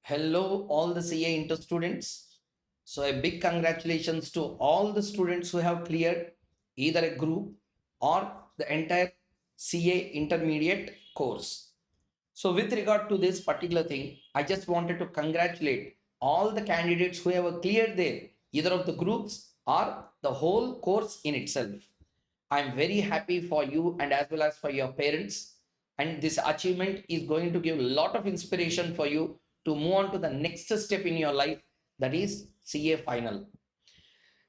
Hello, all the CA Inter students. So, a big congratulations to all the students who have cleared either a group or the entire CA intermediate course. So, with regard to this particular thing, I just wanted to congratulate all the candidates who have cleared their either of the groups or the whole course in itself. I'm very happy for you and as well as for your parents. And this achievement is going to give a lot of inspiration for you to move on to the next step in your life, that is CA final.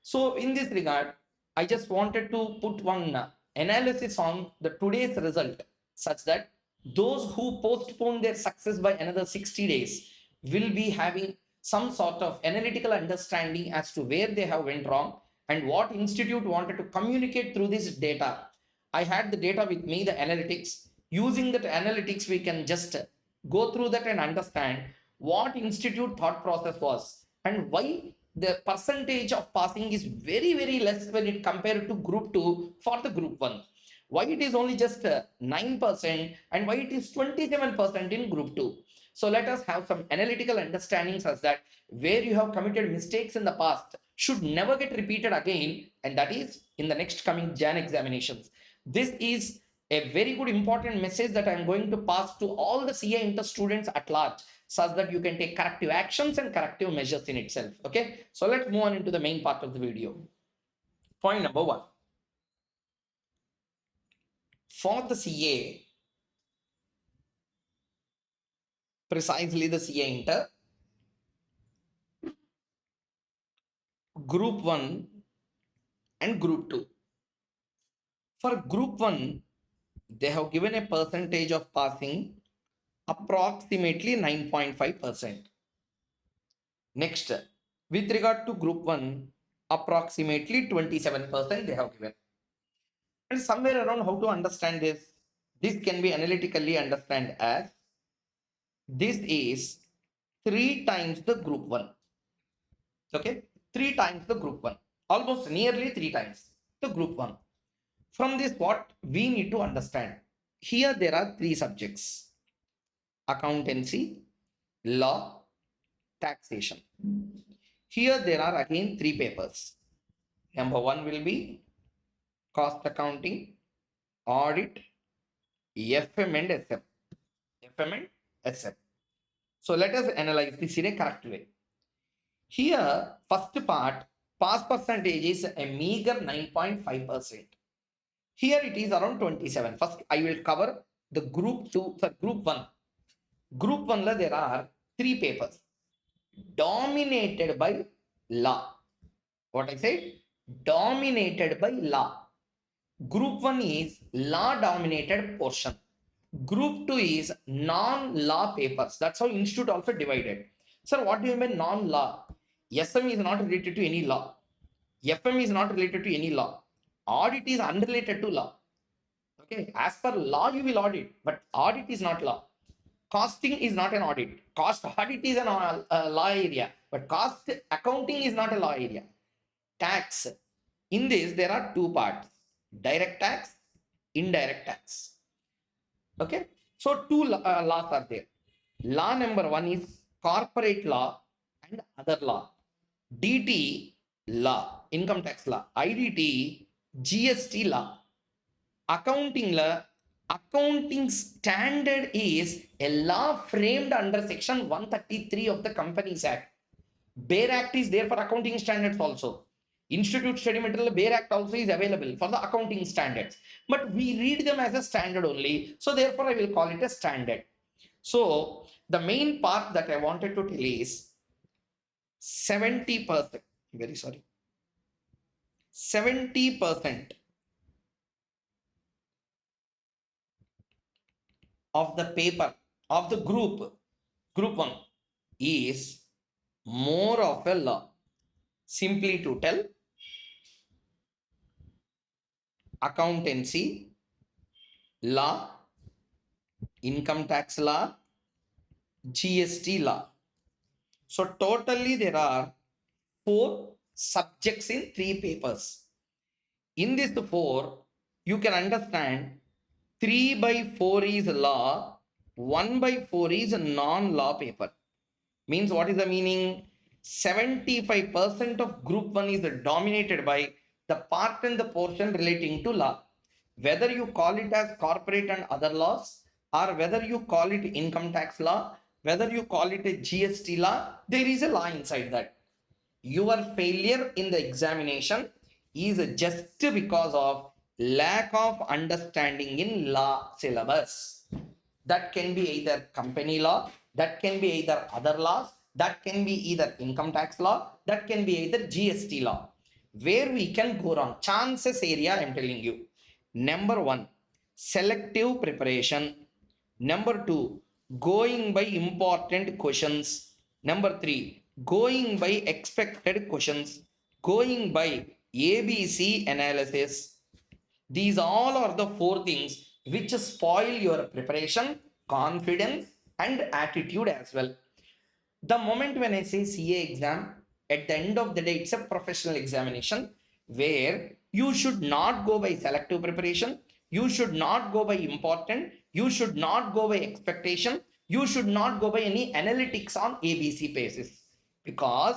So, in this regard, I just wanted to put one analysis on the today's result, such that those who postpone their success by another 60 days will be having some sort of analytical understanding as to where they have went wrong and what institute wanted to communicate through this data. I had the data with me, the analytics. Using that analytics, we can just go through that and understand what institute thought process was and why the percentage of passing is very less when it compared to group 2 for the group 1, why it is only just 9% and why it is 27% in group 2. So let us have some analytical understandings as that where you have committed mistakes in the past should never get repeated again, and that is in the next coming Jan examinations. This is a very good important message that I am going to pass to all the CA Inter students at large, such that you can take corrective actions and corrective measures in itself. Okay, so let's move on into the main part of the video. Point number 1. For the CA, precisely the CA Inter, group 1 and group 2. For group 1, they have given a percentage of passing approximately 9.5%. Next, with regard to group 1, approximately 27% they have given. And somewhere around how to understand this can be analytically understand as this is 3 times the group 1. Okay, 3 times the group 1, almost nearly 3 times the group 1. From this, what we need to understand, here there are 3 subjects: accountancy, law, taxation. Here there are again 3 papers. Number 1 will be cost accounting, audit, FM and SM. FM and SM. So let us analyze this in a correct way. Here, first part, pass percentage is a meager 9.5%. Here it is around 27. First, I will cover the group 2, group 1. Group 1, there are 3 papers dominated by law. What I said? Dominated by law. Group 1 is law dominated portion. Group 2 is non-law papers. That's how institute also divided. Sir, what do you mean non-law? SM is not related to any law. FM is not related to any law. Audit is unrelated to law. Okay, as per law you will audit, but audit is not law. Costing is not an audit. Cost audit is a law area, but cost accounting is not a law area. Tax. In this, there are 2 parts: direct tax, indirect tax. Okay, so 2 laws are there. Law number 1 is corporate law and other law. DT law, income tax law. IDT, GST law. Accounting law, accounting standard is a law framed under section 133 of the Companies Act. Bare Act is there for accounting standards also. Institute Study Material Bare Act also is available for the accounting standards. But we read them as a standard only. So therefore, I will call it a standard. So the main part that I wanted to tell is 70%. Very sorry. 70% of the paper of the group 1 is more of a law. Simply to tell, accountancy law, income tax law, GST law. So totally there are 4 subjects in 3 papers. In this 4, you can understand 3/4 is law, 1/4 is a non-law paper. Means what is the meaning? 75% of group 1 is dominated by the part and the portion relating to law. Whether you call it as corporate and other laws, or whether you call it income tax law, whether you call it a GST law, there is a law inside that. Your failure in the examination is just because of lack of understanding in law syllabus. That can be either company law, that can be either other laws, that can be either income tax law, that can be either GST law. Where we can go wrong, chances area I'm telling you. Number one, selective preparation. Number two, going by important questions. Number three, going by expected questions. Going by ABC analysis. These all are the four things which spoil your preparation, confidence, and attitude as well. The moment when I say CA exam, at the end of the day, it's a professional examination where you should not go by selective preparation, you should not go by important, you should not go by expectation, you should not go by any analytics on ABC basis, because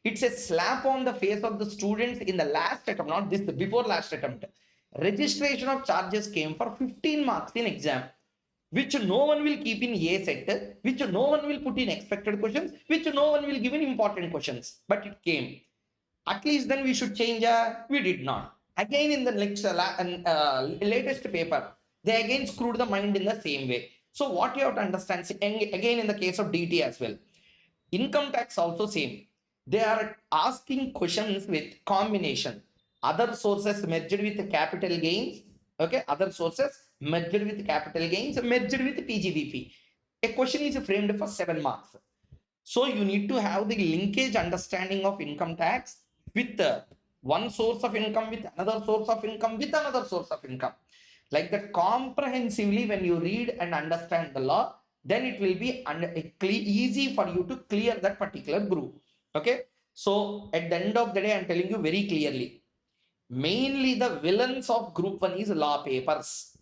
it's a slap on the face of the students in the last attempt, not this, before last attempt. Registration of charges came for 15 marks in exam, which no one will keep in A set, which no one will put in expected questions, which no one will give in important questions. But it came. At least then we should change. We did not. Again in the next latest paper, they again screwed the mind in the same way. So what you have to understand, again in the case of DT as well, income tax also same. They are asking questions with combination. Other sources merged with capital gains. Okay, other sources merged with capital gains, merged with PGBP. A question is framed for 7 marks. So you need to have the linkage understanding of income tax with one source of income, with another source of income, with another source of income. Like that comprehensively, when you read and understand the law, then it will be easy for you to clear that particular group. Okay. So at the end of the day, I'm telling you very clearly, mainly the villains of group 1 is law papers.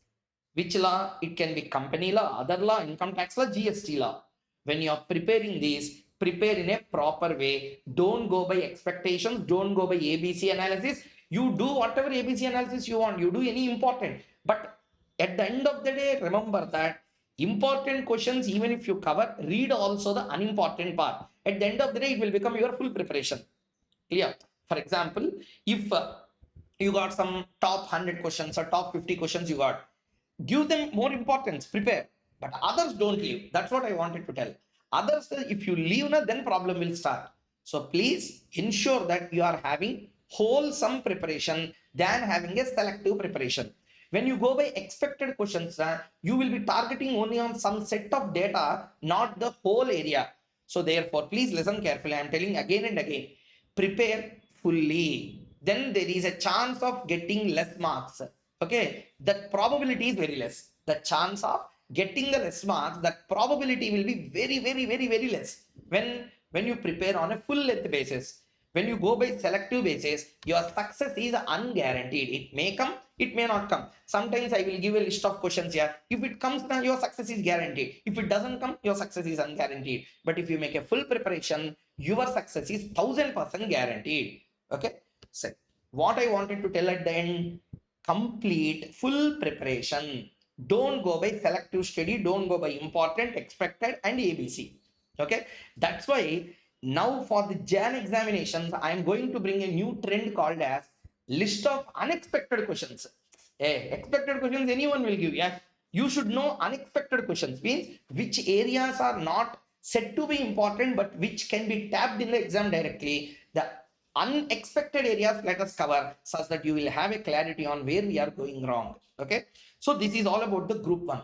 Which law? It can be company law, other law, income tax law, GST law. When you are preparing these, prepare in a proper way. Don't go by expectations. Don't go by ABC analysis. You do whatever ABC analysis you want. You do any important. But at the end of the day, remember that important questions, even if you cover, read also the unimportant part. At the end of the day, it will become your full preparation. Clear? For example, if you got some top 100 questions or top 50 questions you got, give them more importance, prepare. But others don't leave. That's what I wanted to tell. Others, if you leave, then problem will start. So please ensure that you are having wholesome preparation than having a selective preparation. When you go by expected questions, you will be targeting only on some set of data, not the whole area. So therefore, please listen carefully. I'm telling again and again, prepare fully. Then there is a chance of getting less marks. Okay, that probability is very less. The chance of getting the less marks, that probability will be very, very, very, very less when you prepare on a full length basis. When you go by selective basis, your success is unguaranteed. It may come, it may not come. Sometimes I will give a list of questions here. If it comes, then your success is guaranteed. If it doesn't come, your success is unguaranteed. But if you make a full preparation, your success is 1000% guaranteed. Okay. So what I wanted to tell at the end, complete full preparation. Don't go by selective study. Don't go by important, expected, and ABC. Okay. That's why now for the Jan examinations, I am going to bring a new trend called as list of unexpected questions. Expected questions anyone will give. Yeah. You should know unexpected questions means which areas are not said to be important but which can be tapped in the exam directly. The unexpected areas let us cover such that you will have a clarity on where we are going wrong. Okay. So this is all about the group 1.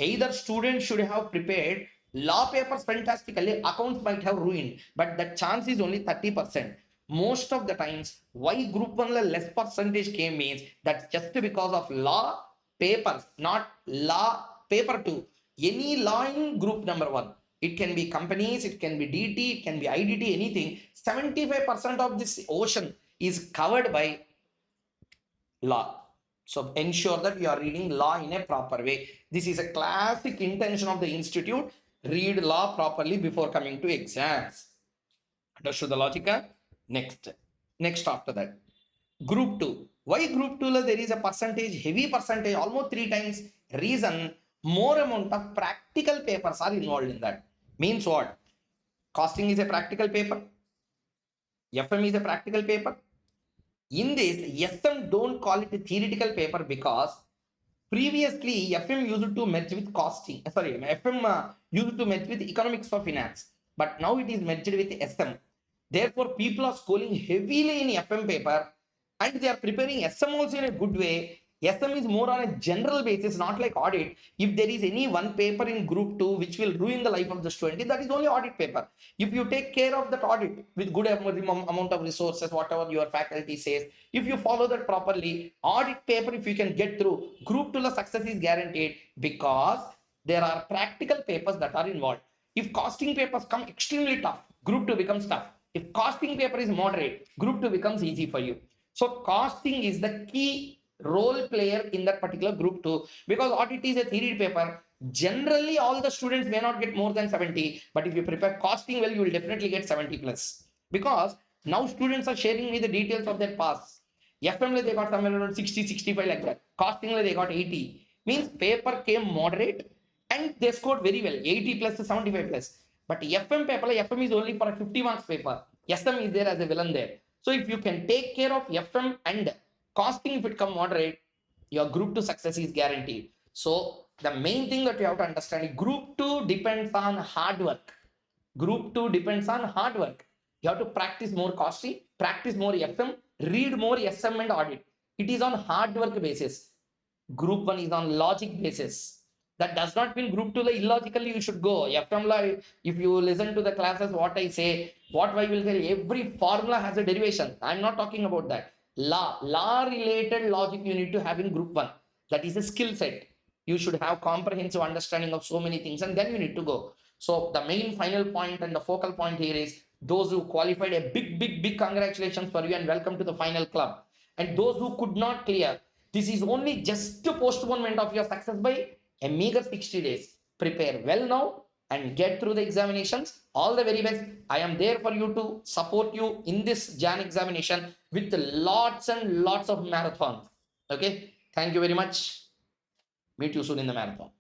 Either students should have prepared law papers fantastically, accounts might have ruined, but the chance is only 30%. Most of the times, why group 1 less percentage came means that's just because of law papers, not law paper 2. Any law in group number 1. It can be companies, it can be DT, it can be IDT, anything. 75% of this ocean is covered by law. So ensure that you are reading law in a proper way. This is a classic intention of the institute. read law properly before coming to exams. Understood the logic? Next after that, group 2. Why group 2 there is a percentage, heavy percentage, almost 3 times? Reason, more amount of practical papers are involved in that. Means what? Costing is a practical paper, FM is a practical paper. In this, SM don't call it a theoretical paper because previously FM used to merge with costing. Sorry, FM used to merge with economics of finance, but now it is merged with SM. Therefore, people are schooling heavily in FM paper and they are preparing SM also in a good way. SM is more on a general basis, not like audit. If there is any one paper in group 2 which will ruin the life of the student, that is only audit paper. If you take care of that audit with good amount of resources, whatever your faculty says, if you follow that properly, audit paper, if you can get through, group 2 success is guaranteed because there are practical papers that are involved. If costing papers come extremely tough, group 2 becomes tough. If costing paper is moderate, group 2 becomes easy for you. So costing is the key role player in that particular group 2 because audit is a theory paper. Generally, all the students may not get more than 70, but if you prepare costing well, you will definitely get 70 plus because now students are sharing me the details of their past. FM they got somewhere around 60, 65 like that. Costing they got 80. Means paper came moderate and they scored very well, 80 plus to 75 plus. But FM paper, FM is only for a 50 marks paper. SM is there as a villain there. So if you can take care of FM and costing, if it come moderate, your group 2 success is guaranteed. So the main thing that you have to understand is group 2 depends on hard work. Group 2 depends on hard work. You have to practice more costing, practice more FM, read more SM and audit. It is on hard work basis. Group 1 is on logic basis. That does not mean group 2 illogically you should go. FM if you listen to the classes, what I say, what I will tell, every formula has a derivation. I'm not talking about that. Law related logic you need to have in group 1. That is a skill set. You should have comprehensive understanding of so many things and then you need to go. So the main final point and the focal point here is those who qualified, a big congratulations for you and welcome to the final club. And those who could not clear, this is only just a postponement of your success by a meager 60 days. Prepare well now and get through the examinations. All the very best. I am there for you to support you in this Jan examination with lots and lots of marathons. Okay. Thank you very much. Meet you soon in the marathon.